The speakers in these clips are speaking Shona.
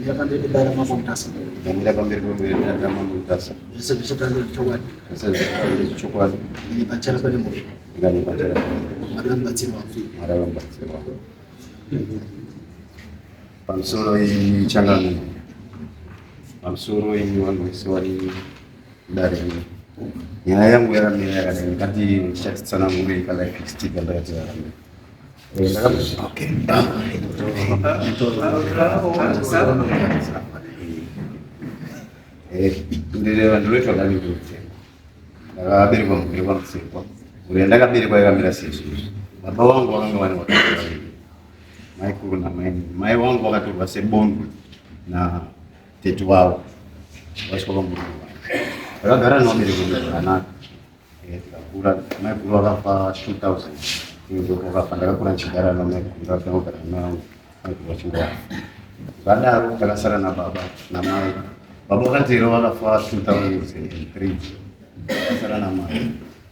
yakandele dara mama mtasa ngamira pamberi pemberi dara mama mtasa zvese zvichitandira chokwadi chokwadi ini pachara pane moyo ngani pachara marambatsirwa pamusoro ichangano pamusoro vanhu vese vari dare nyaya yangu yakamira yakadai ngati ndichatitsanangure ikalife extic andakati yakamira ndireva ndiroitwa dani kuti ndakaberekwa muberekwa mutsekwa uri ndakaberekwa yakamira sezvizvi baba wangu vakanga vane vakatora maikuru namaini mai wangu vakatorwa sebondu na tete wavo vasvika pamurungu vakagara nevabereki zvakanaka tikakura maikuru vakafa 2000 vakafa ndakakura ndichigara namaikuru maikuru vachingovafa vakadaro takasara nababa namai baba vakatera vakafa 2003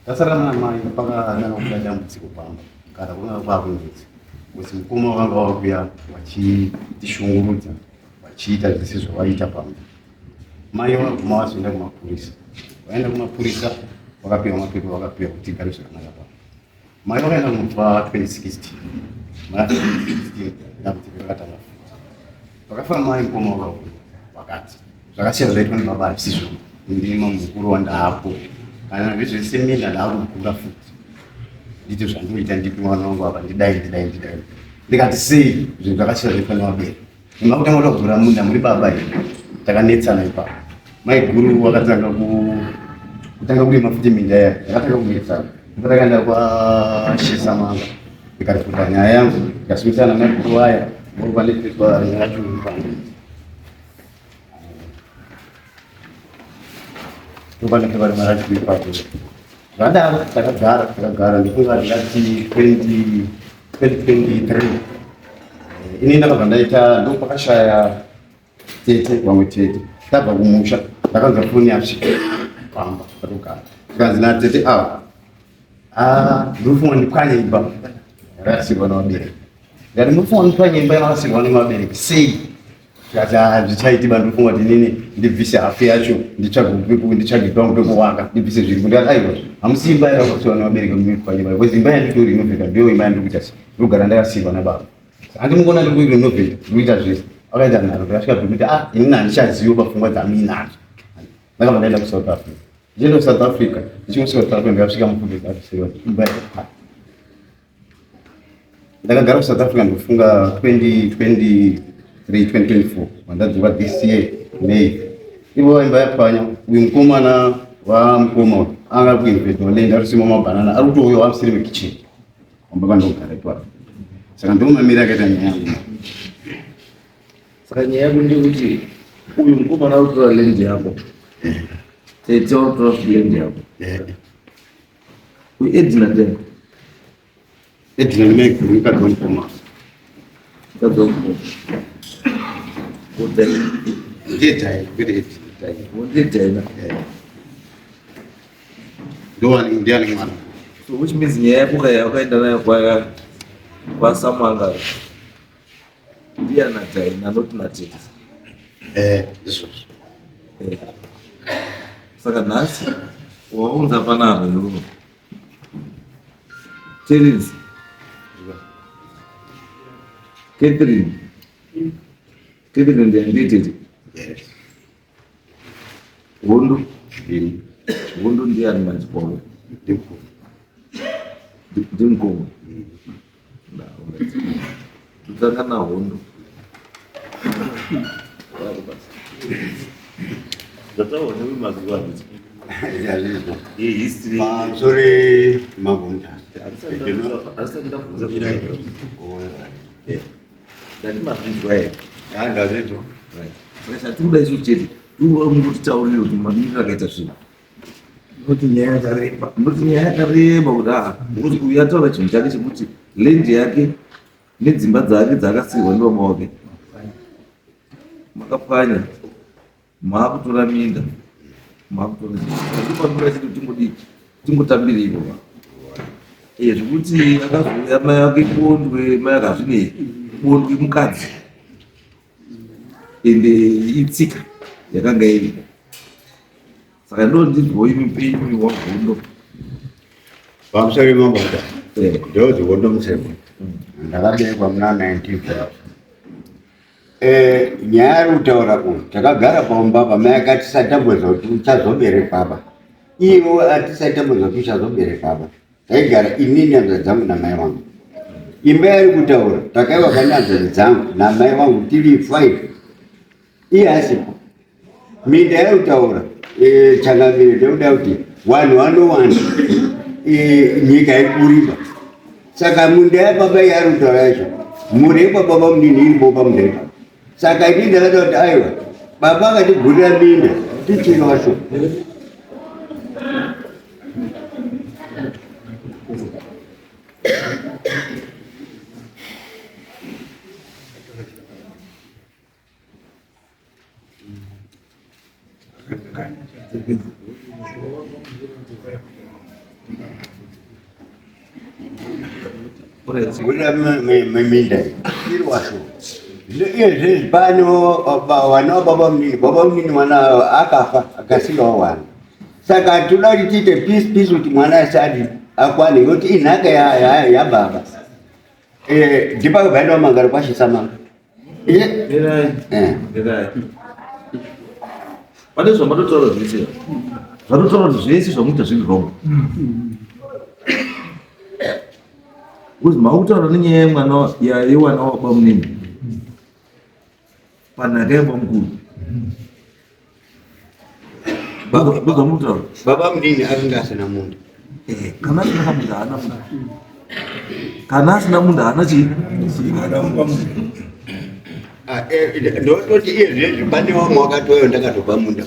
tasara namai pakananga kuda dambudziko pamba kana kunanga kwakunetsa kuti mukoma vakanga vakuya vachitishungurudza vachiita zvese zvavaita pamba mai vaguma vazoenda kumapurisa vaenda kumapurisa vakapiwa mapepa vakapiwa kuti igare zvakanaka pamba mai vakaenda kumufa 2016 dambudziko rakatanga vakafa mai mukoma vakakuya vakati zvakasiyana zvaitwa nebaba hazvisizvo ndima mukuru wandaapo kana zvezvese mina ndaakukura futi nditi zvandinoita ndipi mwana wangu apa ndidai ndikati sei zvinhu zvakasiyana zvaitwa nevabereki makutanga kuda kuvhura munda muri baba ii takanetsana ipapo mai guru vakatanga kurima futi minda yaya yakatanga kunetsana ndipatakaenda kwashisamanga ndikati kuta nyaya yangu ndikasimisana mai guru vaya vopanepetwa nyakachurupanda topandeke vari marachi ipapo zvadaro takagara ndikunga ndingati 2023 ini ndakabva ndaita ndopakashaya tete vamwe tete tabva kumusha ndakanzwa foni yasvika pamba tatogara tikanzi natete ava ndinofunga ndipwanye imba yakasirwa nevabereki ndikati ndinofunga ndipwanye imba yakasirwa nevabereki sei tikati hazvichaitiba ndinofunga kuti inini ndibvise hafu yacho nditsvage pangu pekuvaka ndibvise zviri ndikati aiwa hamusi imba yakasirwa nevabereki mupwanye imba bcause imba yanditori inovheka ndiyo imba yandikuita ndogara ndakasirwa nababa handimugona ndikuiri inovheka ndikuita zvese akaita nharo ndakasvika pekuti inini handichazivo pafungwa dzamiinadzo ndakabva ndaenda kusouth africa ndichienda kusouth africa ndichingosouth africa ndikasvika mupfudzeaiseva imba yakapaa ndakagara kusouth africa ndofunga 2024 vandadzoka this year May ivo imba yapanya uyu mukomana wamukoma anga kuinvesta walenda arisima mabhanana ari kutouya wamusiri mekicheni wamba kandogara ipapo saka ndomamira akaita nyaya yangu saka nyaya yako ndekuti uyu mukomana utora lendi yako tete utora lendi yako uyu edina ndeni edina ndimaiguru ikadwa mukoma kadwa mukoma udai ndiyedhai kwete ndiyedhaina ndiani mwana so which means nyaya yako wakaenda nayo kwasamanga ndiyana dhaina not natete izvozvo saka nhasi waunza panapa iruno Terence Catherine ndiyanditete Hondo ndiyani machikoro ndimukoma tutanga na Hondo ndataona mazuva kuti history sore magunda ndandimazvizwa here andazvizvo saka chatikuda isu chete ungotitaurire kuti mamiriro akaita zvinhu noti nyaya yakareba kuti kuti uyu ataura chinhu chake chekuti lendi yake nedzimba dzake dzakasirwa nebaba wake makapwanya maakutora minda maakutora ndipamira chiti tingotambire ivo zvekuti akazouya mai vake bondwe mai akazvinei bondwe mukadzi ende itsika yakanga iri. Saka ndonzirwo imi wagondo pamusoro pemabota ndodzigondo musemo ndakaberekwa muna 1940. Nyaya yari kutaura kuti takagara pamba pamai akatisatambudza kuti uchazoberekwa apa, ivo atisatambudza kuti uchazoberekwa apa. Taigara inini hanzva dzangu namai vangu. Imba yari kutaura takaiva pane hanzva dzangu namai vangu tiri 5, iye asipo. Minda yari kutaura changamire ndekuda kuti vanhu vanowanda, nyika ikuripa. Saka munda yababa yari kutaura yacho murepa baba mudini iripo pamurepa. Saka ini ndakati kuti aiwa baba akatigurira minda tichiri vasho. Gurira minda iri vasho. Izvezvi pano vana vababa munini mwana akafa akasigawo wana. Saka toda kuti tiite peace kuti mwana asati akwane ngekuti inhaka yababa. Ndipakabva ndamangara kwashisamanga. Pane zvamatotaura zvese zvatotaura kuti zvese zvamuita zviri wrong. Kuzi makutaura nenyaya yemwana yewana wababa munini panhaka yababa mukuru. Baba munini akanga asina munda. Kana asina munda haana munda. Kana asina munda haana chii? Ndototi izvezvi pane vamwe wakatoyo ndakatopa munda.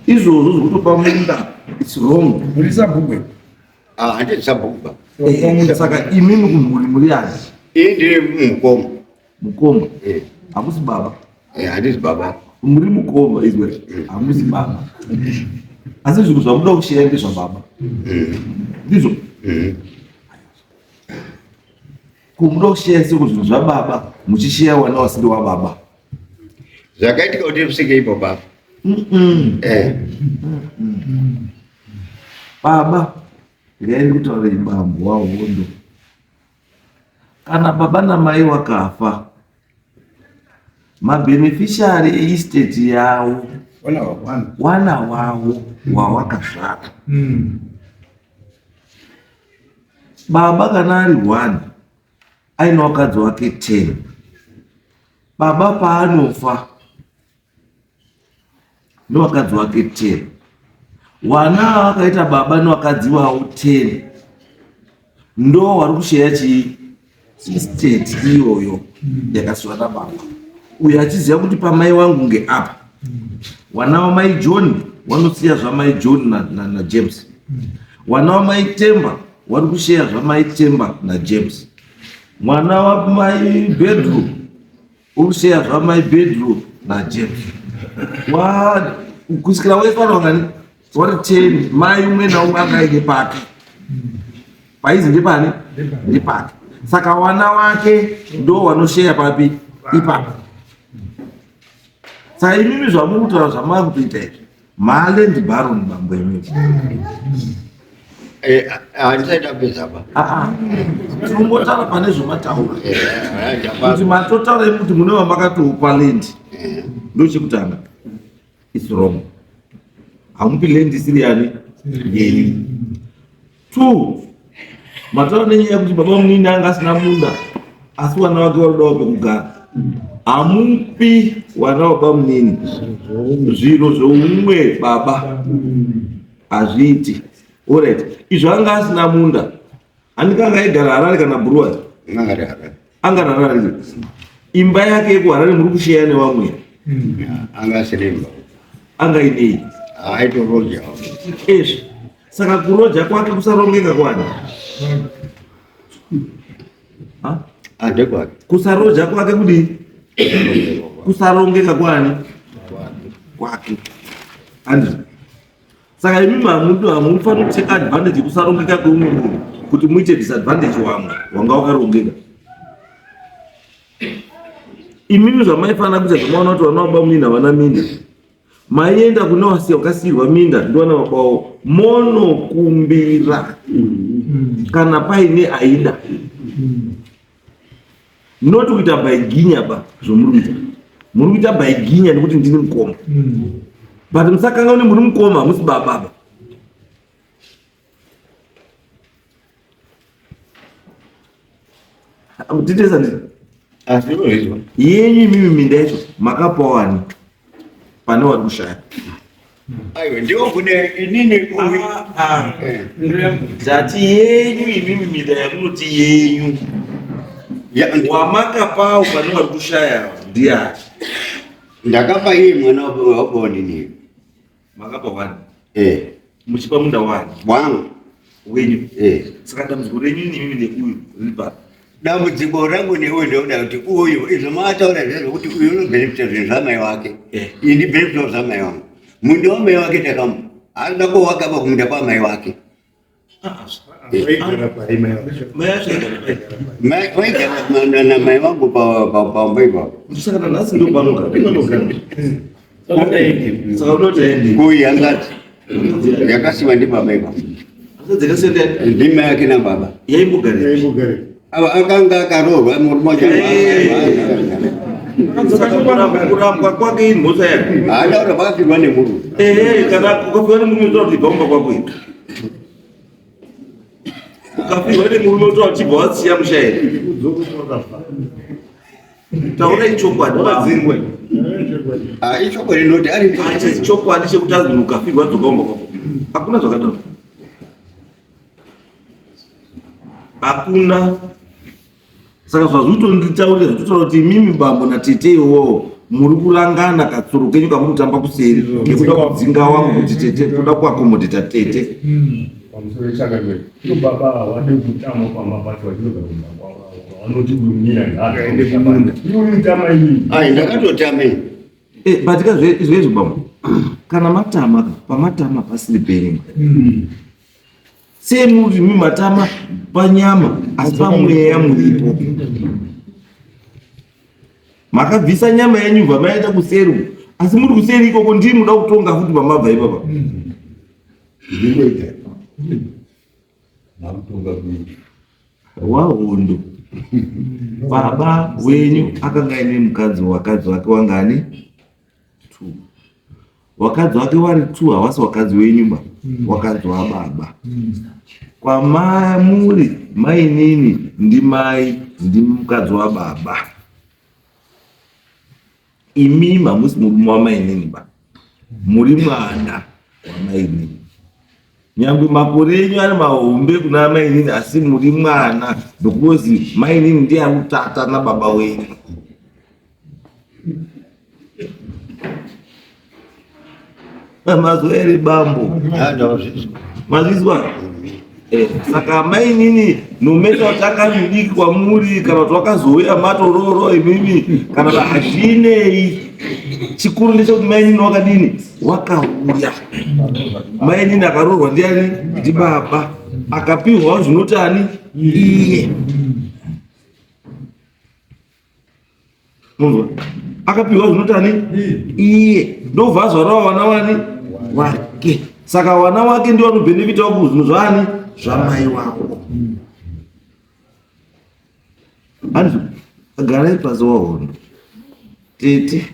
Izvozvo zvekutopa munda it's wrong. Murisabhugwe. Handiti sabhugwa. Saka imimi kumhuri muri yani? Ndiri mukoma. Mukoma? Hamusi baba? Handisi baba. Muri mukoma izwe hamusi baba. Asi zvinhu zvamuda kushiya ndezvababa. Ndizvo? Kumuda kushiya seko zvinhu zvababa muchishiya wana wasiri wababa. Zvakaitika kuti musike ipo baba. Baba yairi kutaura ibambo wahondo. Kana baba namai wakafa, mabeneficiary eestate yavo wana wavo wawakazvara. Baba kana ari 1 aina wakadzi wake 10. Baba paanofa nowakadzi wake 10. Wana wakaita baba nowakadzi wavo 10 ndo wari kusheya chii estate iyoyo yakasiwa nababa. Uyo achiziva kuti pamai wangu ngeapa. Wana wamai John wanosiya zvamai John na James. Wana wamai Temba wari kusheya zvamai Temba na James. Mwana wamai Bedroom uri kusheya zvamai Bedroom na James. Kusikira waifana wangani wari 10 mai umwe naumwe akaike pake. Paizi ndipani? Ndipake. Saka wana wake ndo wanosheya papi? Ipapo. Saka imimi zvamukutaura zvamakutoita izvi maland baron bambo imimi. Handisati apedza ba. Tinombotaura pane zvomataura kuti matotaura kuti mune vamakatopa land ndochekutanga it's wrong. Hamupi land isiri yani yenyu. 2 mataura nenyaya kuti baba munini anga asina munda asi wana wake warudawo pekugara. Hamupi wana wababa munini zviro zvoumwe baba hazviiti. Alright, izvo anga asina munda handikanga aigara Harare kana Burwati? Anga Harare. Imba yake yekuHarare muri kusheya nevamwe? Anga asina imba. Anga inei? Aitoroja. Ezvo saka kuroja kwake kusarongeka kwani? Andekwake. Kusaroja kwake kudi? Kusarongeka kwani? Kwake. Andizvo. Saka imimi hamufanira kuteka advantage kusarongeka kweumwe munhu kuti muite disadvantage wamwe wanga wakarongeka. imimi zvamaifana kuita zvamaona kuti vana baba munini havana minda, maienda kune wakasiyirwa minda ndivana babawo monokumbira kana paine aida, noti kuita baiginya ba zvomuri kuita, muri kuita baiginya nekuti ndini mukoma, but musakanga une muri mukoma hamusi baba. Titesa ndini yenyu imimi minda yacho makapawo wani pane wari kushaya. Aiwa ndio kune inini Zati yenyu imimi minda yamunoti yenyu wamakapawo pane wari kushaya ndiani? ndakapa iye mwana wako nini Makapa wani eh muchipa munda wani wangu wenyu. Saka dambudziko renyu imimi ndeuyu ripa dambudziko rangu ni wewe ndio kuti uyu izomataura zvekuti uyu unobenefita zvamai wake ini benefita zvamai wangu munda wamai wake takam haana kuwakapa kumunda kwamai wake waigara na mai wangu pambaipa saka nhasi ndo panogara saka unotoende kuyangati yakasiwa ndi baba ipa dzakasiyana ndima yake na baba yaimbogara akanga akarorwa murumoja kurambwa kwake ini mhosva yake adaura vakafirwa nemuru kana ukafirwa nemurume utora kuti bhaumba kwako ii ukafirwa nemurume utora uchibva wasiya mushairi taura ichokwadi vadzingwe ichokwadi rinoti ari chokwadi chekuti azini ukafirwa dzokaumba kwako hakuna zvakadaro, hakuna. Saka zvazvitonditaurira zvitotaura kuti imimi bambo natete iwowo muri kurangana katsuro kenyu kamuri kutamba kuseri ngekuda kudzinga wangu kuti tete kuda kuakomodheta tete pamusoro chakadai baba wade kutama pamabasa wachinogarumba wanoti kunyira ngakaende kumunda unotama ini ndakatotama batika zvezvo bambo kana matama pamatama pasiri penyu semuri mimatama panyama asi pamweya muripo makabvisa nyama yenyu bva maenda kuseri asi muri kuseri ikoko ndii muda kutonga futi pamabva ipapa wahondo baba wenyu akanga ine mukadzi wakadzi wake wangani 2 wakadzi wake wari 2 havasi wakadzi wenyu ba wakadzi wababa kwamamuri mainini ndi mai ndi mukadzi wababa imi mamusi murume wamainini ba muri mwana wamainini nyangwe makore enyu ari mahombe kuna mainini asi muri mwana because mainini ndiye ari kutata nababa wenyu. Mazwa ere bambo mazvizwa saka mainini nometa kuti akamudiki kwamuri kana kuti wakazouya matororo imimi kana kuti hazvinei, chikuru ndechekuti mainini wakadini wakauya. Mainini akaroorwa ndiani? Ndibaba. Akapihwawo zvinotani iye munhu akapihwa zvinotani iye ndobva azvarawo wana wani wake. Saka wana wake ndio anobenefita kuzvinhu zvani zvamai wako. Anzi agarai pasi wahondo tete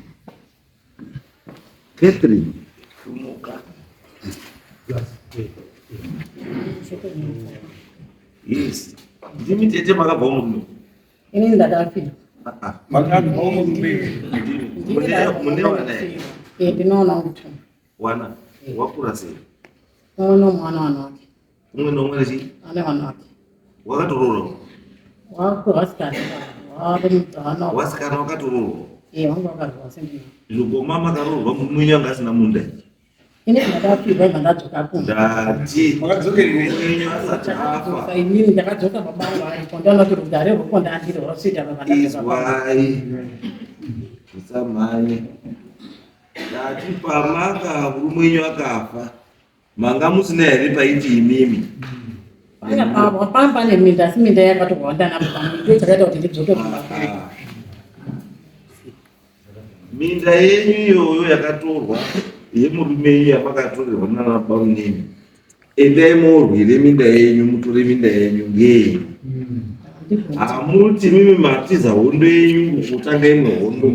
Catherine Fumuka. Yes. Ndimi tete makabva muno. Ini ndadafika. makabva murume Mune wana ere? Ndinoona kuti Wana wakura sei? uno mwana wanake Umwe nomwe rechi ane wanake wakatoroorwa. wasikana wari mudzana Wasikana wakatoroorwa. wangu wakarwa sembiri Zvogoma makaroorwa mumwenyu anga asina munda. ini ndadafika ndadzoka kumba Ndati makadzokerere mwenyu asati afa. inini ndakadzoka babangu aripo ndanoti rugare rwuko ndandiri rwasvita Izwai musamhanye. Ndati pamaka mwenyu akafa manga musina here paiti imimi. panga pane minda asi minda yakatorwa ndanapaa ndo chakaita kuti ndidzoke kumba minda yenyu iyoyo yakatorwa yemurume iyo yamakatorerwa nana Bamunini, endai morwire minda yenyu, mutore minda yenyu ngenyu. Hamuti mimi matiza hondo yenyu kutanga imwe hondo.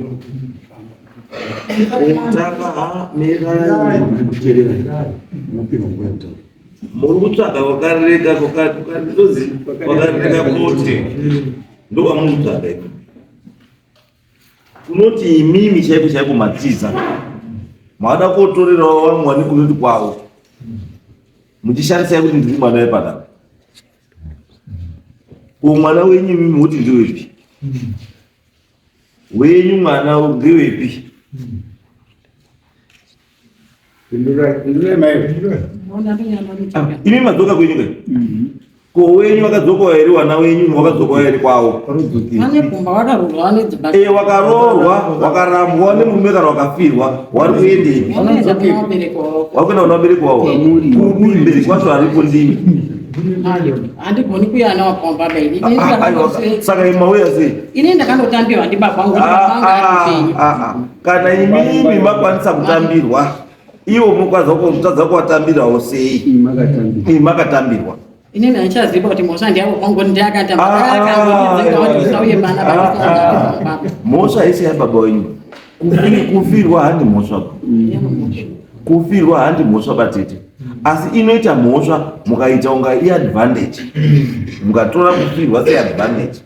Kutanga mirai kucherera muri kutsvaga wakareka kwakatozi wakareka kuti ndova muri kutsvaga iko kunoti imimi chaiko chaiko matiza mada kotorerawo vamwe vane kunoti kwavo muchishandisai kuti ndiri mwana wepadaka mwana wenyu imimi muti ndewepi wenyu mwana ngewepi imi madzoka kwenyu kai ko wenyu wakadzoka here wana wenyu wakadzoka here kwavo wakaroorwa wakarambwa nemurume kana wakafirwa wari kuendepi wakuenda kuna vabereki wavo kumberi kwacho haripo ndimi handigoni kuyana wakomba baby saka imauya sei ini ndakandotambiwa ndibaba vangu kana imimi makwanisa kutambirwa iwo mukadza kuvatambirawo sei makatambirwa ini ndaichaziva kuti mhosva ndiyavo kwangu ndiakatambaauye mana mhosva haisi yababa wenyu kufirwa handi mhosva kufirwa handi mhosva batete asi inoita mhosva mukaita unga iadvantage mukatora kufirwa seadvantage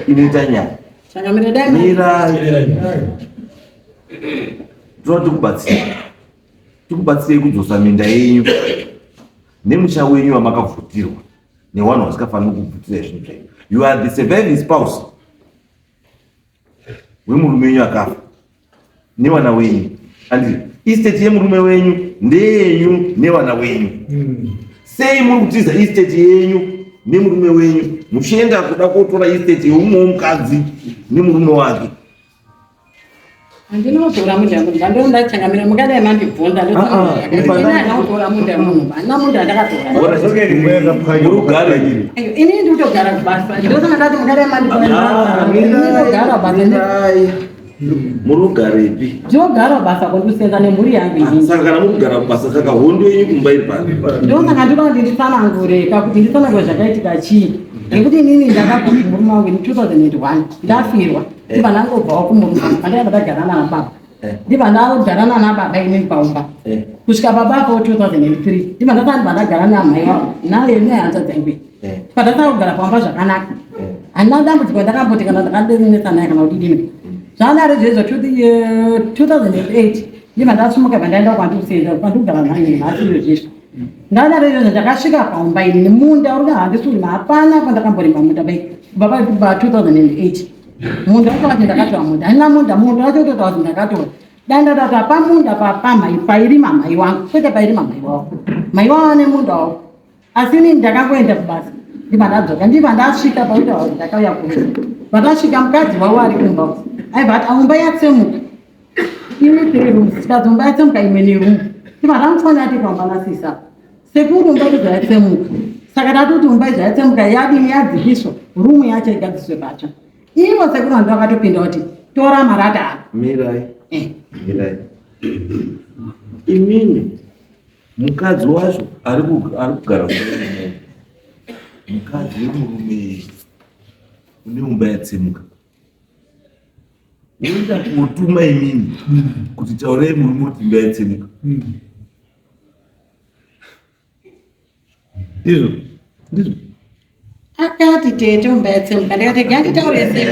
inoita nyaya mirai toda tikubatsirei kudzosa minda yenyu nemusha wenyu wamakavhutirwa nevanhu vasikafaniri kuvhutira zvinhu zvenyu. You are the surviving spouse wemurume wenyu akafa nevana wenyu, and estate yemurume wenyu ndeyenyu nevana wenyu. Sei muri kutiza estate yenyu nemurume wenyu muchienda kuda kotora estate yeumwe mukadzi nemurume wake? Andinotora munda munhu ndandondachangamira mukadai mandibvunza ndinotora munda munhu vana munda ndakatora ini nditogara kubasa ndosanga ndati mukadai mandibvunzandogara basa murugarepi ndinogara basa kondisenza nemhuri yangu saka kana murugara kubasa saka hondo yenyu kumba iri pari ndosanga ndinoda kuti nditsanangureka kuti nditsanangure zvakaitika chii ngekuti inini ndakabva kumurume wangu in 2001 ndafirwa ndibva ndangobvawo kumurume andakabva ndagara nababa ndibva ndagara nanababa inini paumba kusvika babako 2003 ndibva ndasandibva ndagara namai wavo naye nehanza dzangu padasaka kugara paumba zvakanaka handina dambudziko ndakamboti kana ndakandinetsa naye kana kudidini zvanaro zvezvo 2008 ndibva ndasumuka bva ndaenda kwandikugara naye nhasiyo zvizvo ndadaro izvozvo ndakasvika paumba ini nemunda uri handisuri hapana kwandakamborima munda baba 2008 munda wakavati ndakatora munda handina munda wacho utotaura kuti ndakatora dandatata pamunda pairima mai wangu kwete pairima mai wavo mai wavo ane munda wavo asi inini ndakangoenda kubasa ndibva ndadzoka ndibva ndasvika pautaura kuti ndakauya kuve pandasvika mukadzi wavo ari kumba aibva ati aumba yatsemuka ini 3 rooms tikazomba yatsemuka imwe nerumu ndibva ndamufanira ati kwamba nasisa sekuru umba idzo yatsemuka saka tatoti umba idzo yatsemuka yadini yadzikiswa rumu yacho igadziswe patsva ivo sekuru vandu vakatopinda kuti tora marata mirai imini mukadzi wacho ari kugara mukadzi wemurume une umba yatsemuka unoita kutuma imini kuti taurei murume kuti imba yatsemuka ndizvo akati tete umba yatsemuka ndikati ganditaurese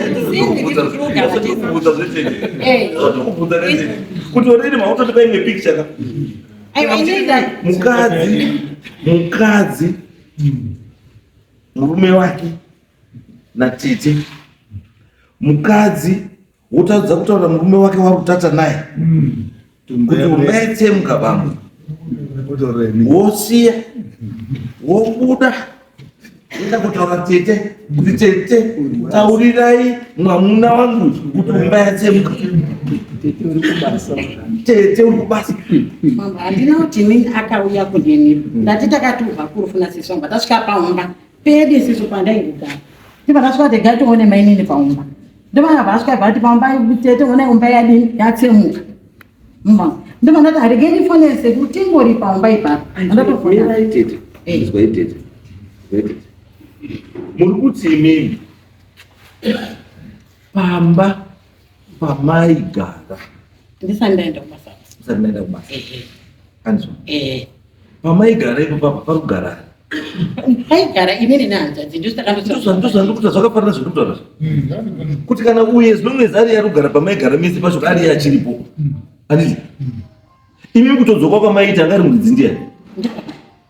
kuti oredi mautotoka imwe picture ka mukadzi murume wake natete mukadzi wotadza kutaura murume wake warutata naye kuti umba yatsemuka bamwe wosiya wobuda enda kutaura tete kuti tete taurirai mwamuna wangu kuti umba yatsemuka tete uri kubasa handina kuti inini akauya kundini ndati takatubva kurufuna sisomba tasvika paumba pedi siso pandaingogara ndibva ndasvika kuti gatione mainini paumba ndivana vasvika vati pamba tete ona umba yadini yatsemuka ndivana kuti haregeni fonese kuti tingori paumba ipapo Mira itete. Izwa itete. Muri kuti imimi pamba pamaigara ndisandaenda kubasa usati naenda kubasa anizwa pamaigara ipo papa parikugara paigara inini nehanzvadzi ndosandikuta zvakafanana zvirikutaura kuti kana uye zinomwezi ari arikugara pamaigara mese pacho ari achiripo anditi imimi kutodzoka kwamaita angari muridzi ndiani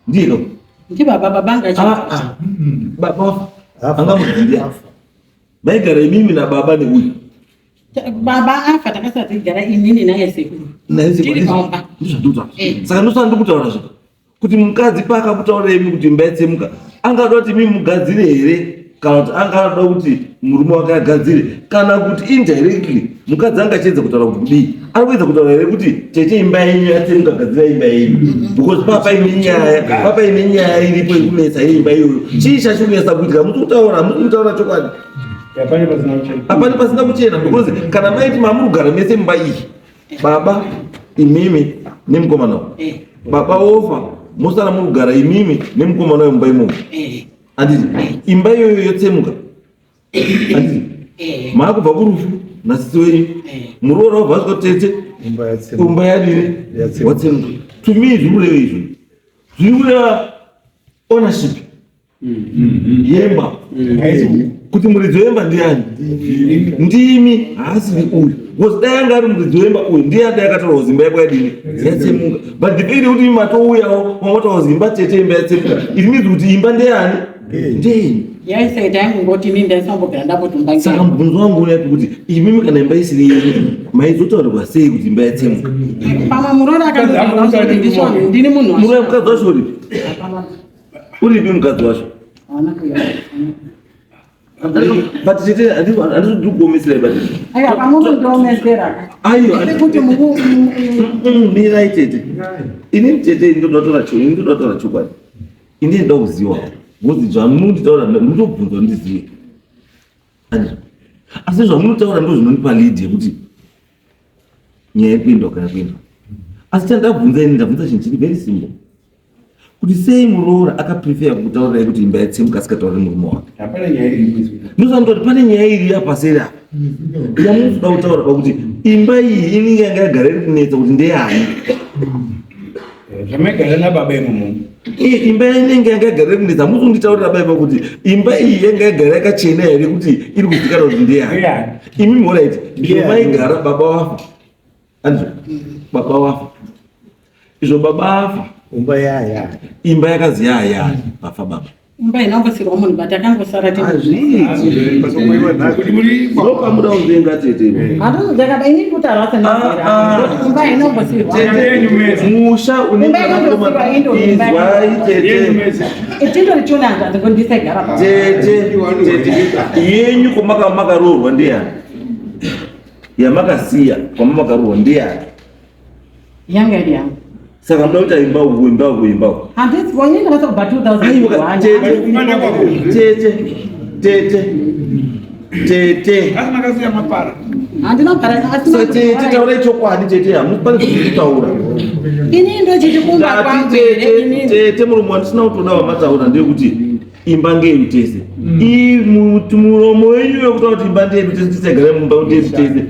ndiye kako ndibaba babanga baba anga muridzi ndiani maigara imimi nababa neuyu baba afa takasati igara inini naye sekuru saka ndosandi kutaura zvaka kuti mukadzi paakakutaura imi kuti mbaitsemuka angada kuti imi mugadzire here kana kuti angada kuti murume wake agadzire kana kuti indirectly mukadzi angachiedza kutaura kuti kudii ari kuedza kutaura here kuti cheche imba yenyu yatsemuka gadzira imba yenyu because papa ine nyaya iripo ikunetsa yeimba iyoyo chii chachikunetsa kuitika mutikutaura chokwadi hapana pasina kuchena because kana maiti mamurugara mese mumba iyi baba imimi nemukomana baba ofa mosara murugara imimi nemukomana wemumba imomo anditi imba iyoyo yotsemuka anditi maakubva kurufu nasisi wenyu muroora wabva zvikotete umba yadini watsemuka to me zviri kureva izvi zviri kureva ownership yemba kuti muridzi wemba ndiani ndimi haasiri uyu because dai anga ari muridzi wemba uyu ndiye adai akataura zimba yako yadini yatsemuka but ndipiri kuti matouyawo wamataura zimba tete imba yatsemuka it means kuti imba ndeyani ndenyu yaisaita yangu ngoti ini ndaisambogara ndapotumba saka mubvunzo wangu unapi kuti imimi kana imba isiri yenyu maizotaurirwa sei kuti imba yatsemuka pama muroora akandoti ndini munhu muroya mukadzi wacho uripi uripi mukadzi wacho but tete handizodi kuomesera but aiwa pamunondiomesera kuti mirai tete inini tete ndodatora chokwadi ini ndoda kuziva kuti zvamunonditaura ndotobvunza ndizive asi zvamunotaura ndo zvinonipa lead yekuti nyaya yekuendwa kana kuendwa asi chandabvunza ini ndabvunza chinhu chiri very simple kuti sei muroora akaprefera kutaurirai kuti imba yatsemuka asikatauri murume wake ndosandoti pane nyaya iri yapaseri apa yamunoda kutaura pakuti imba iyi inenge yanga yagara iri kunetsa kuti ndeyani zvamaigara nababa imomo imba inenge yanga yagara iri kunetsa muzonditaurira baba kuti imba iyi yanga yagara yakachena here kuti iri kuzikanwa kuti ndeyani imi moraiti izvo maigara baba wafa andizvo baba wafa izvo baba afa imba yakazi yaya vafa baba imba inambosirwa munhu but akangosara tiamuda uzenga tete handozozakada ini kutaura senazera imba inambosirwa musha unezwai tete tindorichonanga ndingondisegara tete yenyu kwamakaroorwa ndeyani yamakasiya kwamakaroorwa ndeyani yanga iri yangu saka muda kuti imba handisi wanyenda vasakubva 2000 handinogara taurai chokwadi tete hamukwanisi kutaura ini ndochichikumba kwangu tete muromo wandisina kutoda wamataura ndeyekuti imba ngeyedu tese muromo wenyu wekutaura kuti imba ndeyedu tese tisagare mumba ndeyedu tese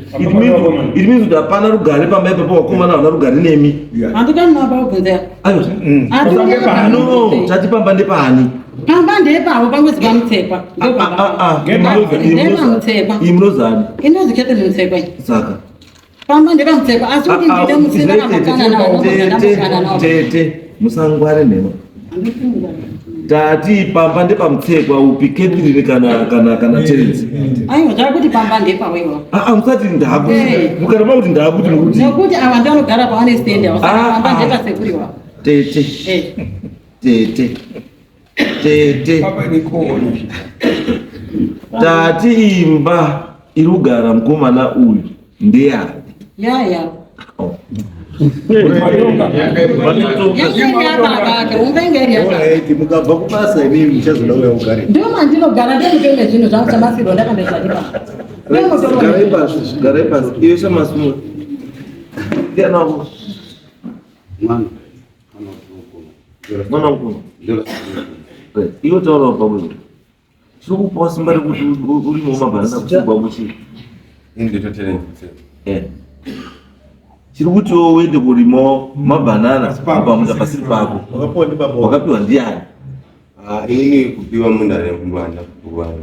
it means kuti hapana rugare pamba ipapo wakomana havana rugare nemi handikanapabvunzera no tati pamba ndepani pamba ndepavo pangozi pamutsekwa ndepamutsekwa imunozani inozikete mutsekwa saka pamba ndepamutsekwa asi kuti ndine musina kamakana tete musangware nhema tati pamba ndepamutsekwa upi Catherine kana Terence aiwa zvakuti pamba ndepawaiwa musati ndaku mukaramba kuti ndakuti nekuti ava ndanogara paane stendi saka pamba ndepasekuriwa tete tati imba iri kugara mukomana uyu ndeyani yaya mukabva kubasa inini muchazoda uya ugare ndio mandinogara ndemutenge zvinhu zvangu chamasirwa ndakandezvadipa Garai pasi. Iyo shamasumo. Ndiana wako. Mwana wako. Iyo taura pamoja. Sio kuposa mbali uri mumabana kubwa muchi. Indi totere. Chiri kuti wende kurimo mabanana pamuza pasiri pako. Wakapiwa ndiani? Inini kupiwa munda nemwana kuwa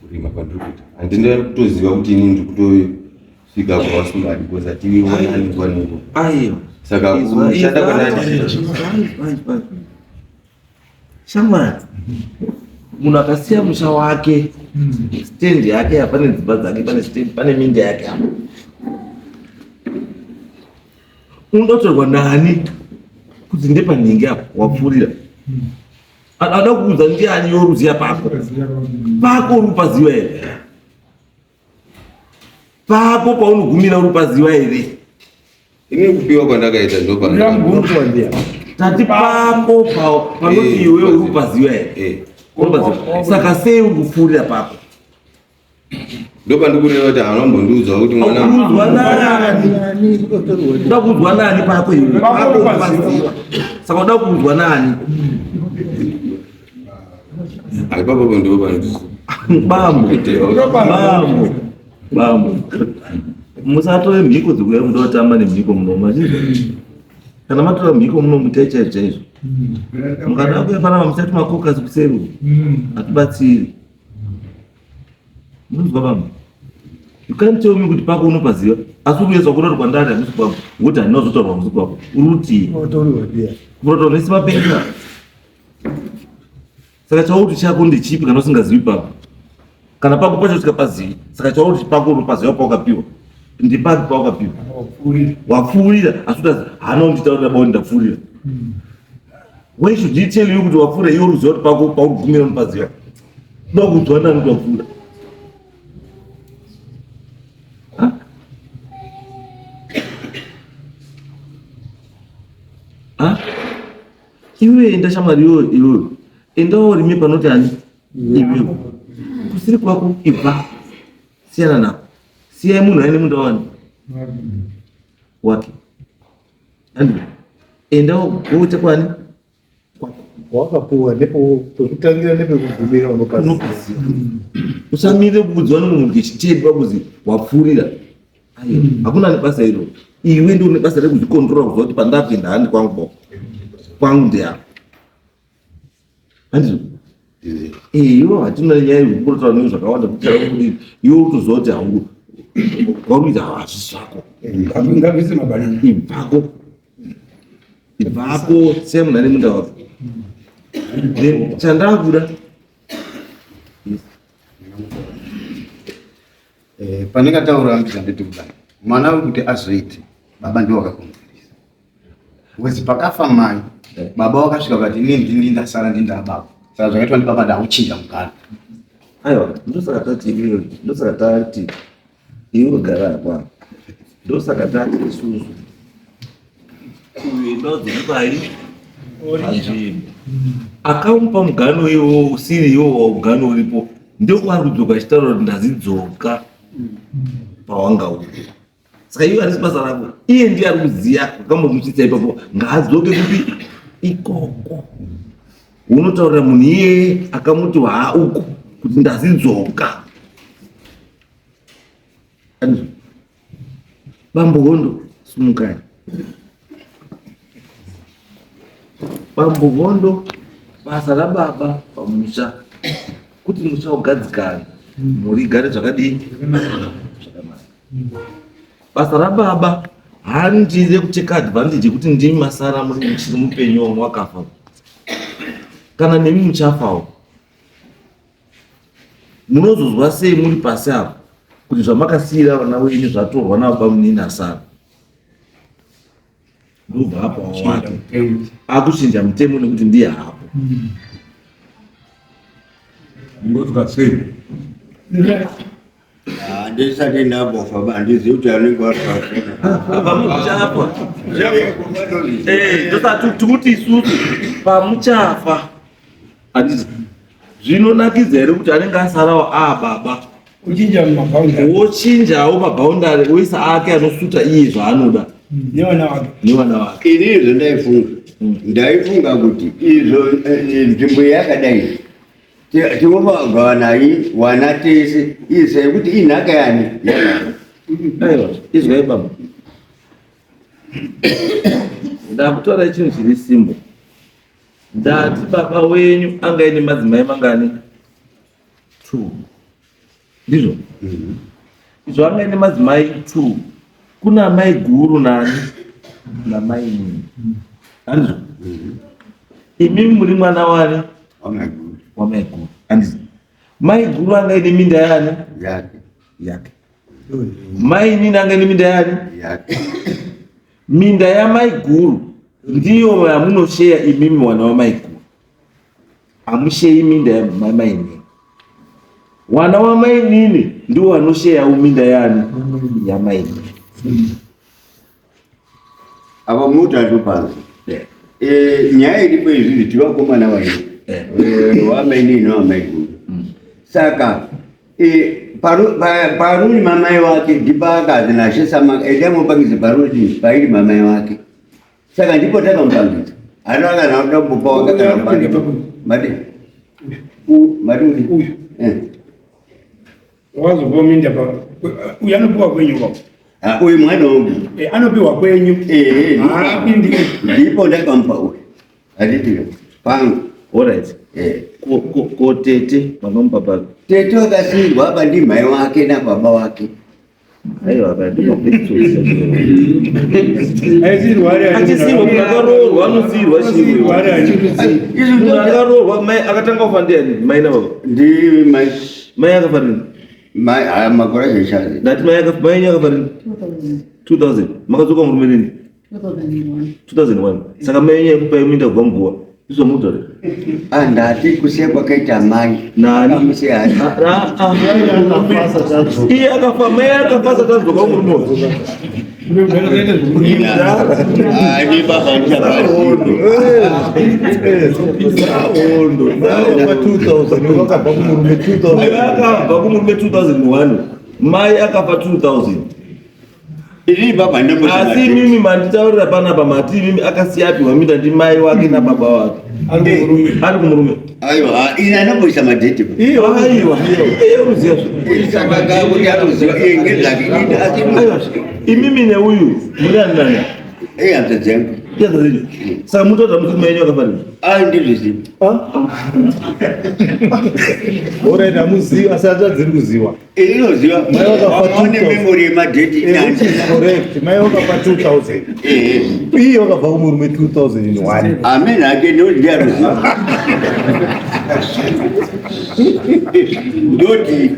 kurima kwadrukuta. Andinde kutoziva kuti inini ndikutosvika kwavasungadi because atiwonani nguva nenguva. Aiyo. Saka kushanda kwanani. Shamwari. Munhu akasiya musha wake, stand yake hapane dzimba dzake, pane stand, pane minda yake hapo. Unotorwa nani kuti ndepanhingi apo wapfurira? Ada kuudza ndiani yoruziya pako? Pako urupaziwa here? Pako paunogumira urupaziwa here? Ini kupiwa kwandakaita ndopa. Tati pako panoti iwe urupaziwa here? Saka sei urikupfurira pako? Ndopa ndikureva kuti hanombondiudza kuti mwana uda kuudzwa nani pako iwe? Pako urupaziwa. Saka uda kuudzwa nani? aipapo ndopa Bambo. Musatore mhiko dzekuya mundotamba nemhiko munoma chizvo. Kana matora mhiko munomuita chaizvo. Mukada kuya panapa musati makokazi kuseri atibatsiri. Munozwa bambo? You can't tell me kuti pako unopaziva asi uriyezwa kurori kwandari hamusi kwako ngokuti handina kuzotaurwa musi kwako. Uruti kurotaura nesi mapenga. Saka chauti chako ndechipi kana usingazivi pako? Kana pako pacho usikapazivi. Saka chauti pako unopaziva paukapiwa. Ndipaki paukapiwa. Wapfuurira asi utazi hana unditaurira bao ndapfuurira. Why should he tell you kuti wapfuura iwe uruziva kuti pako paugumira mupaziva? Uda kuudzwa nani kuti wapfuura? Iwe enda shamwari iyoyo. Enda urime panoti ani iwe kusiri kwako ibva siyana nako. Siyai munhu aine munda wani wake. Enda woita kwani wakapuwa nepo pekutangira nepekugumira unopaziva. Usamire kuudzwa nemunhu ngechitedi pakuzi wapfuurira. Hakuna nebasa iro. Iwe ndio nebasa rekuzvikontrola kuziva kuti pandapinda handi kwangu ndeapo. Handizvo? Iwo hatina nyaya yekukurataura nezvo zvakawanda kutaura kuti iwe utoziva kuti hangu waruita hazvisi zvako. Ngavise mabanana. Ibvapo seya munhu ane munda wako. Chandakuda pandingataura ambisa nditi kudai mwana wekuti azoite baba ndiwo wakakonzeresa wezi pakafa mai baba wakasvika vakati inini ndasara ndinda baba saka zvakaitwa ndibaba ndauchinja mugana. Aiwa, ndosaka tati iwe gara apa. Ndosaka tati isusu kuenda dzekubai anzvimbo akamupa mugano iwo usiri iwo mugano uripo ndokwari kudzoka achitaura kuti ndazidzoka pawanga uri. Saka iwe harisi basa rako, iye ndiye ari kuziya akambomuchitsa ipapo ngaadzoke kuti ikoko unotaurira munhu iye akamuti uko kuti ndazidzoka. Bambo Hondo sumukai. Bambo Hondo basa rababa pamusha kuti musha ugadzikane mhuri igare zvakadini zvakanaka. Basa rababa handire kuteka advantage yekuti ndimi masara muri mupenyu wakafa kana nemi muchafawo. Munozozwa sei muri pasi apo kuti zvamakasiyira vana wenyu zvatorwa nababa munini asara? Ndobva apo wawake akuchinja mutemo nekuti ndiye hapo. Ngotuka sei. Ndisati ndabofa bandizivi kuti anenge pamuchafa. Tikuti isusu pamuchafa handiti zvinonakidza here kuti anenge asarawo baba uchinja mabhaundari wochinjawo mabhaundari oisa ake anosuta iye zvaanoda nevana vake. Inizvo ndaifunga kuti izvo nzvimbo yakadai tinobagwa nayi wana tese isa yekuti inhaka yani aiwa izwai baba ndakutaura chinhu chiri simbo ndati baba wenyu anga ine madzimai mangani 2 ndizvo izvo anga ine madzimai 2 kuna mai guru nani namai nini andizvo imimi muri mwana wani wamai guru andizvo mai guru anga ine minda yani yake mai nini anga ine minda yani minda yamai guru ndiyo yamunosheya imimi wana wamai guru amusheyi minda yamai nini wana wamai nini ndiwo wanosheyawo minda yani yamai nini ava mutatupanza nyaya iripo izvizvi tivakomana vaino wamainini wamaiguru saka paruri mamai wake ndipakazi nashesama edamupangidza paruri pairi mamai wake saka ndipo takamupangidza anakanaoda mupa wakakanaupangidza mati uyu wazovominda uyu anopiwa kwenyu wako uyu mwana wangu anopiwa kwenyu ndipo ndakamupa uyu aditiro pangu alright ko tete vanomupa papa tete wakasirwa apa ndi mai wake nababa wake aiwa kadiko aisirwa akaroorwa anosirwa chiro akaroorwa mai akatanga kufa ndiani mai nababa ndi mai akafa rini mai makore zveshari ndati mai akafa rini 2000 makadzoka murume rini 2001 saka mai yakupai minda kubva nguva izvomutore ndati kusiya kwakaita mai nani iye akafa mai akafa satadzoka murume ani baba ndichabaondo akabva kumurume 2001 mai akafa 2000 ini baba asi mimi manditaurira panapa mati mimi akasiyapiwa minda ndi mai wake nababa wake ari kumurume aiwa ini anomboisa madheti aiwa ruziva imimi neuyu muri andani hamza dzangu saka mutoda muti mainyu akafanira ndizviziva orit hamuzivi asi hadzadziri kuziva inoziva ane memori yemadheti correct mai wakafa 2000 iye wakabva kumurume 2001 amen hake ndiyaruziva ndoti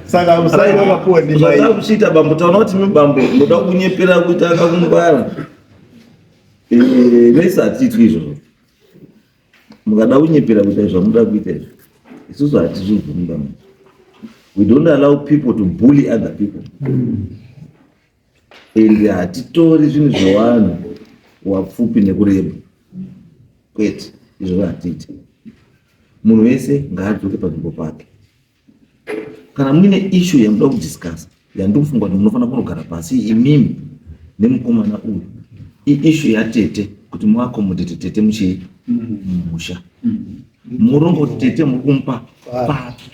saka musai wakapuwa ndimai zvada kuchiita bambo taona kuti mibambo ndoda kunyepera kuita akakungwara vese hatitwi izvozvo mukada kunyepera kuita zvamuda kuita izvo isusu hatizvibvumba we don't allow people to bully other people and hatitori zvinhu zvevanhu wapfupi nekureba kwete izvo hatiti munhu wese ngaadzoke panzvimbo pake kana muine issue yamuda kudiscussa yandikufunga kuti munofanira kunogara pasi imimi nemukomana uyu issue yatete kuti muakomodete tete muchii mumusha murongo tete muri kumupa papi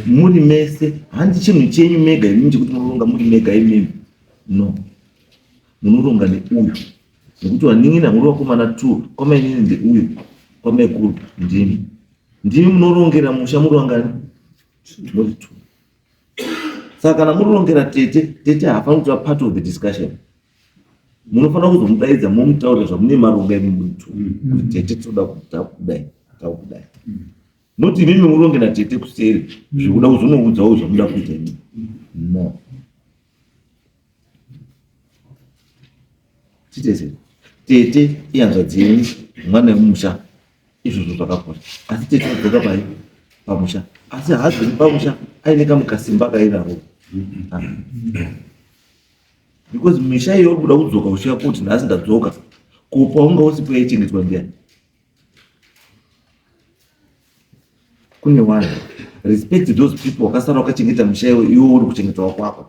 muri mese handi chinhu chenyu mega imimi chekuti munoronga muri mega imimi no munoronga neuyu nekuti waningina muri vakomana 2 kwamainini ndeuyu kwamaikuru ndimi munorongera musha muri wangani muri 2 saka kana munorongera tete hafani kutiva part of the discussion munofanira kuzomudaidza momutaurira zvamune maronga emumuntu kuti tete toda kudai takudai noti imimi murongera tete kuseri zvikuda kuzonoudzawo zvamuda kuita imimi no chitese tete ihanzvadzi yenyu mwana wemumusha izvozvo zvakakosha asi tete adzoka pai pamusha asi haadzori pamusha aine kamukasimba kainaro because misha iyo uri kuda kudzoka usvika kuti nhasi ndadzoka kupaunga usipo yaichengetwa ndiani kune vanhu respect those people wakasara wakachengeta musha iwe uri kuchengetawa kwako.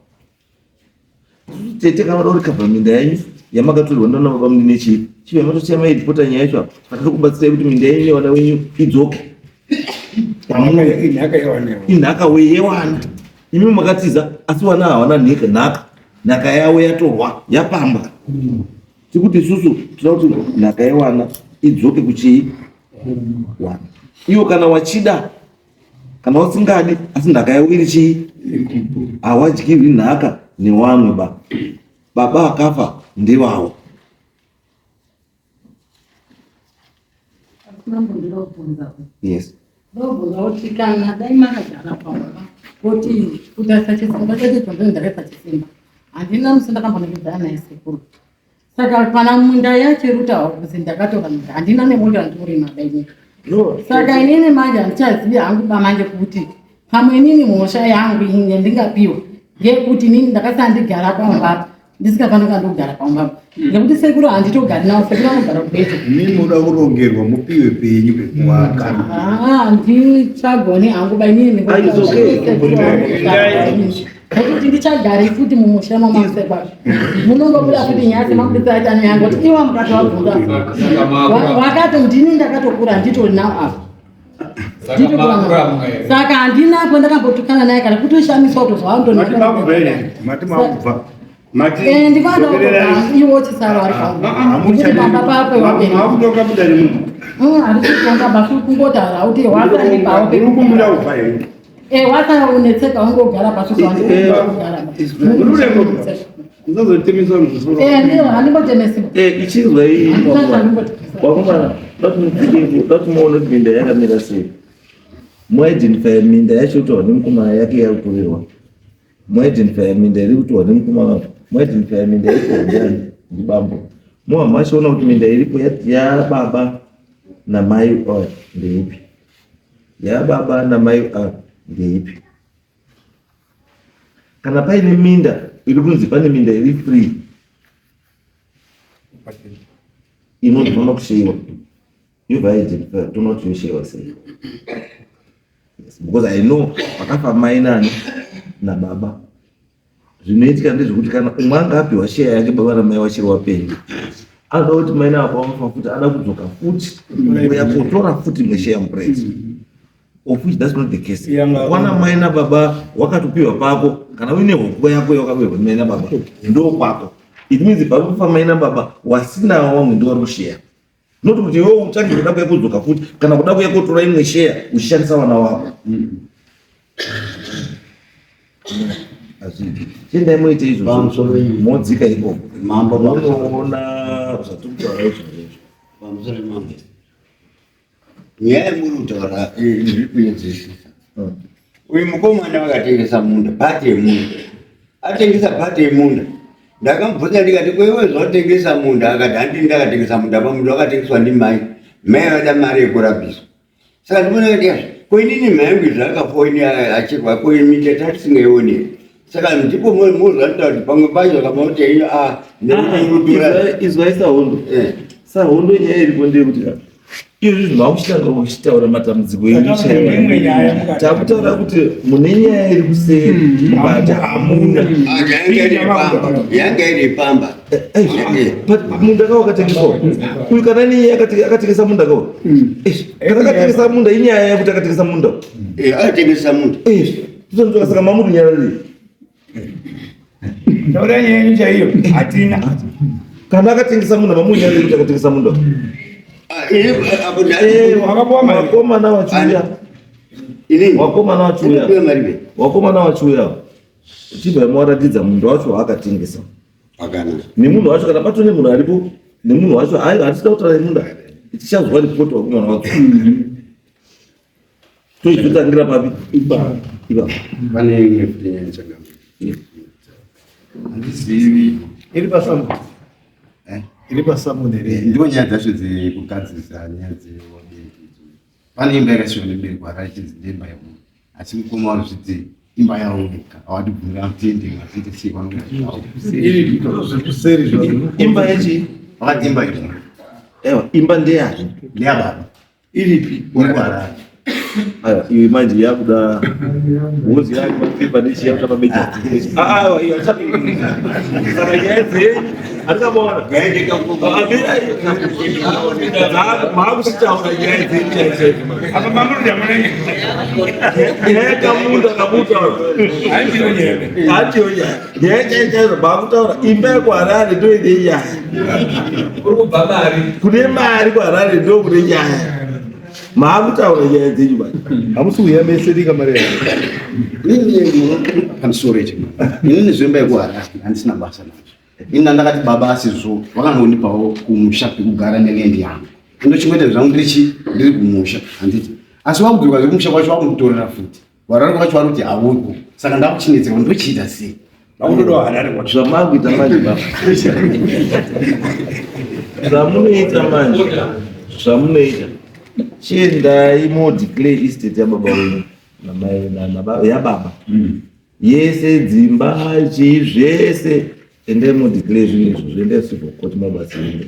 Tete kana uri kabva minda yenyu yamakatorwa ndana baba mune chipi chive matochema mairipota nyaya yacho pakati kubatsirai kuti minda yenyu newana wenyu idzoke inhaka yewana imi makatiza asi wana hawana nhaka yawo yatorwa yapamba tikuti isusu tinoda kuti nhaka yewana idzoke kuchii wana iwo kana wachida kana usingadi asi nhaka yawo iri chii hawadyirwi nhaka newamwe baba akafa ndevavo. Yes. Ndobvunza kuti kana dai makagara pamba kuti kutasa chisimba chacho chonzoni ndakaisa chisimba handina musi ndakambonekedzana naye sekuru saka kana munda yachirutawo kuzi ndakatora munda handina nemunda ndiurima dainyika saka inini manje handichazivi hangu bamanje kuti pamwe inini mhosva yangu inge ndingapiwa ngekuti inini ndakasandigara pambapo ndisingafanira kandogara pambapo ngekuti sekuru handitogari nawo sekuru anogara kubeto ini muda kurongerwa mupiwe penyu pekuwaka ndichagone hangu bainini nekuti ndichagari futi mumusha mamasekwa munongobuda futi nyasi makuditsaatani yangu kuti iwa mukati wabvunza wakati ndini ndakatokura nditori nawo apa saka handinapo ndakambotukana naye kana kutoshamiswa kutozvaandondikwadakutoa iwo chisaro ari pababa pakwe harikutonga basi kungotaura kuti wasandipawo wasaunetseka wangogara pasi ichinzwa iyi wakomana datimuona kuti minda yakamira sei mwaidhinifaya minda yacho kuti wane mukomana yake yakutorerwa mwaidhinifaya minda iri kuti wane mukomana mwaidhinifaya minda irikuonjani ndibambo moha machiona kuti minda iripo yababa namai ndeipi yababa namai ndeipi kana paine minda iri kunzi pane minda iri free inofana kusheyiwa yovaidhinifaya tonoti yosheyiwa sei because I know wakafa mai nani na baba zvinoitika ndezvekuti kana umwe anga apiwa sheya yake baba namai wachiri wapenyu anoda kuti mai nababa vafa futi ada kudzoka futi yakotora futi mwesheya mupuraiti of which that's not the case. Wana mai nababa wakatopiwa pako kana uine hoko yako yawakapiwa mai nababa ndo kwako it means pakufa mai nababa wasinawo wamwe ndo vari kusheya not kuti iwe utsvage kuda kuya kudzoka futi kana kuda kuya kutora imwe sheya uchishandisa vana wako chendai muite izvozvo modzika ikoko monoona zvatikutaura izvozvo pamusoro mambo nyaya yemuri kutaura ndiri kuinzwisisa uyu mukomana wakatengesa munda pati yemunda atengesa pati yemunda ndakamubvunza ndikati kwewe zvawatengesa munda akati handini ndakatengesa munda pamunda wakatengeswa ndimai mai vada mari yekurabiswa saka ndibona kuti yazvo koinini mai yangu zvakafoini achirwa koimita tatisingaioneri saka ndipo muzvanoita kuti pamwe pacho kamakuti izwai sahondo sahondo nyaya iripo ndeyekuti izvi zvinoakuchitanga uchitaura matambudziko enyu takutaura kuti mune nyaya iri kuseri bati hamuna yanga iri pamba munda kawo akatengeswa uyu kana niye akatengesa munda kawo kana akatengesa munda inyaya yekuti akatengesa munda akatengesa munda tizonzoka saka mamudu nyaya rii ndaura nyaya yenyu chaiyo hatina kana akatengesa munda mamudu nyaya rii kuti akatengesa munda wakomana wachuya chibva mawaratidza munhu wacho waakatengesa nemunhu wacho kana pato nemunhu aripo nemunhu wacho hatisida kutaura nemunda tichazwa ripoti wakomana wacho toizotangira papi pane imwe futi nyaya changama handizivi iri pasamu iri pasamunere ndiwo nyaya dzacho dzekugadzirisa nyaya dzewabereki pane imba yakasiwa nebereko akachinzi ndemba yemunhu asi mukoma wanozviti imba yaoneka awadibvumira mutende matendesirwa kuseri imba yechi vakati imba yemunhu ewa imba ndeyani ndeyababa iripi uri kuharare Iwe manje yakuda uzi yake mapipa ndishi yakuda mabeja. Hiyo sapi. Sasa yeye atakabona. Gaidi kakuba. Maabu sitaona yeye. Apa mamuru dia mana? Yeye kamunda kabuta. Ati oya. Yeye babuta imbe kwa rali do ile ya. Kune mari kwa rali do kune ya. Maabuta oya yeye tijuba. Amusu ya mesedi kamera. Nini kan storage. Nini zwembe kwa andisina basa nazo. Ina ndakati baba asizo wakangonipa kumushapi kugara nelendi yangu. Ndo chimwete zvangu ndiri kumusha handiti. Asi wakuduka kumusha kwacho wakutorera futi. Warari kwacho waruti awuko. Saka ndakuchinitse ndochita sei. Vakudodo harare kwacho. Zvamakuita manje baba. Zvamunoita chiendai modeclare estate yababa wenyu yababa yese dzimba chii zvese endai modeclare zvinezvo zviendai civil court mabasa enyu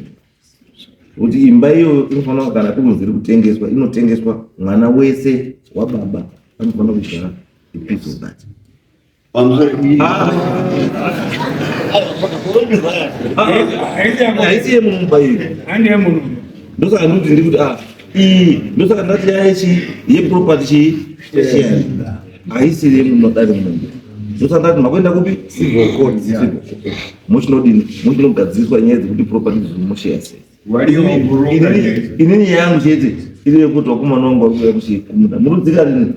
kuti imba iyo inofanira kana tikunziri kutengeswa inotengeswa mwana wese wababa anofanira kudyara ipiece of that. Haisi yemumba iyo Andi yamuno. ndosaka ndikuti ndikuti iyi ndosaka ndati yaichi yeproperty chii haisi yemunodari munhu ndosaka ndati makuenda kupi civil court muchinodini muchinogadziriswa nyaya dzekuti property dzinomusheya sei. Inini yangu chete iri yekuti wakomana wangu wakuuya kuchikumuda murudzika rini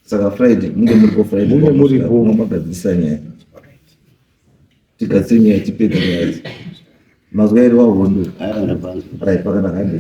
saka Friday munge muripo Friday munge muripo magadzirisa nyaya tigadzire nyaya tipedza nyaya mazwa iri wahondo Aya ndapanza. rai pakanaka.